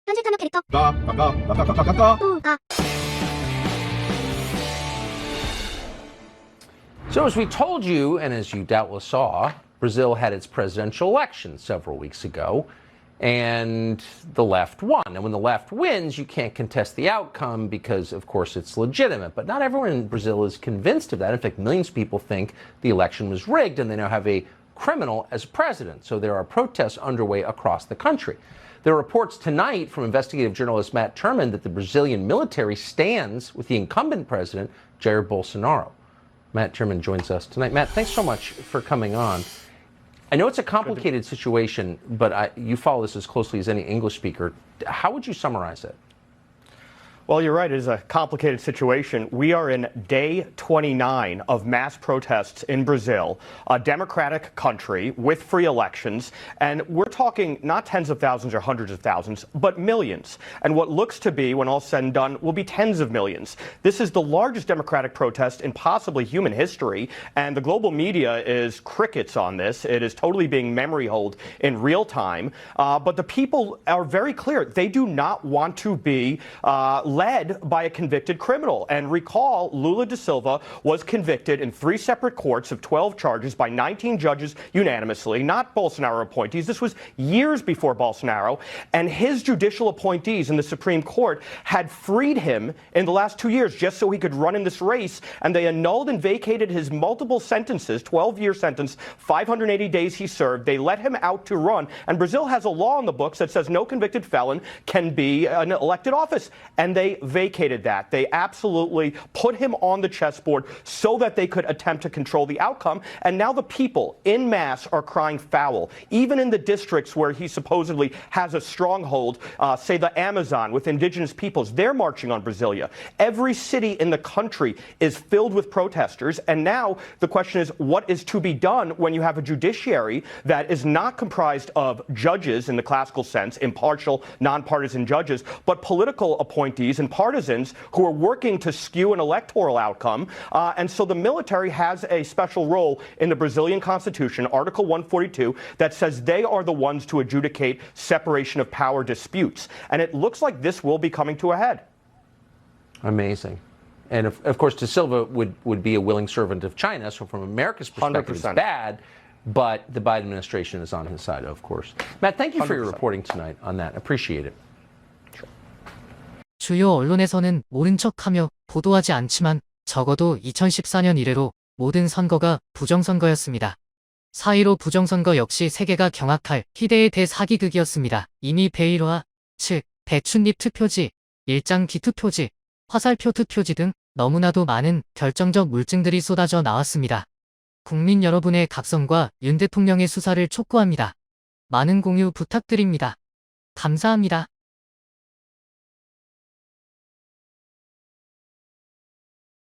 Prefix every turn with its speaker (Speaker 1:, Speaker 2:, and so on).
Speaker 1: 현실 탐욕 캐릭터
Speaker 2: 까까까까까까까까.
Speaker 1: 또가
Speaker 3: So as we told you, and as you doubtless saw, Brazil had its presidential election several weeks ago, and the left won. And when the left wins, you can't contest the outcome because, of course, it's legitimate. But not everyone in Brazil is convinced of that. In fact, millions of people think the election was rigged, and they now have a criminal as president. So there are protests underway across the country. There are reports tonight from investigative journalist Matt Turman that the Brazilian military stands with the incumbent president, Jair Bolsonaro. Matt Turman joins us tonight. Matt, thanks so much for coming on. I know it's a complicated situation, but you follow this as closely as any English speaker. How would you summarize it?
Speaker 4: Well, you're right. It is a complicated situation. We are in day 29 of mass protests in Brazil, a democratic country with free elections. And we're talking not tens of thousands or hundreds of thousands, but millions. And what looks to be, when all said and done, will be tens of millions. This is the largest democratic protest in possibly human history. And the global media is crickets on this. It is totally being memory holed in real time. But the people are very clear. They do not want to be led by a convicted criminal. And recall, Lula da Silva was convicted in 3 separate courts of 12 charges by 19 judges unanimously, not Bolsonaro appointees. This was years before Bolsonaro. And his judicial appointees in the Supreme Court had freed him in the last 2 years just so he could run in this race. And they annulled and vacated his multiple sentences, 12-year sentence, 580 days he served. They let him out to run. And Brazil has a law in the books that says no convicted felon can be an elected office. And they vacated that. They absolutely put him on the chessboard so that they could attempt to control the outcome. And now the people en masse are crying foul. Even in the districts where he supposedly has a stronghold, say the Amazon with indigenous peoples, they're marching on Brasilia. Every city in the country is filled with protesters. And now the question is, what is to be done when you have a judiciary that is not comprised of judges in the classical sense, impartial, nonpartisan judges, but political appointees and partisans who are working to skew an electoral outcome. And so the military has a special role in the Brazilian Constitution, Article 142, that says they are the ones to adjudicate separation of power disputes. And it looks like this will be coming to a head.
Speaker 3: Amazing. And of course, Da Silva would be a willing servant of China. So from America's perspective,
Speaker 4: 100%.
Speaker 3: it's bad. But the Biden administration is on his side, of course. Matt, thank you for your
Speaker 4: 100%.
Speaker 3: reporting tonight on that. Appreciate it.
Speaker 5: 주요 언론에서는 모른 척하며 보도하지 않지만 적어도 2014년 이래로 모든 선거가 부정선거였습니다. 4.15 부정선거 역시 세계가 경악할 희대의 대사기극이었습니다. 이미 베이로아, 즉 배춧잎 투표지, 일장기 투표지, 화살표 투표지 등 너무나도 많은 결정적 물증들이 쏟아져 나왔습니다. 국민 여러분의 각성과 윤 대통령의 수사를 촉구합니다. 많은 공유 부탁드립니다. 감사합니다.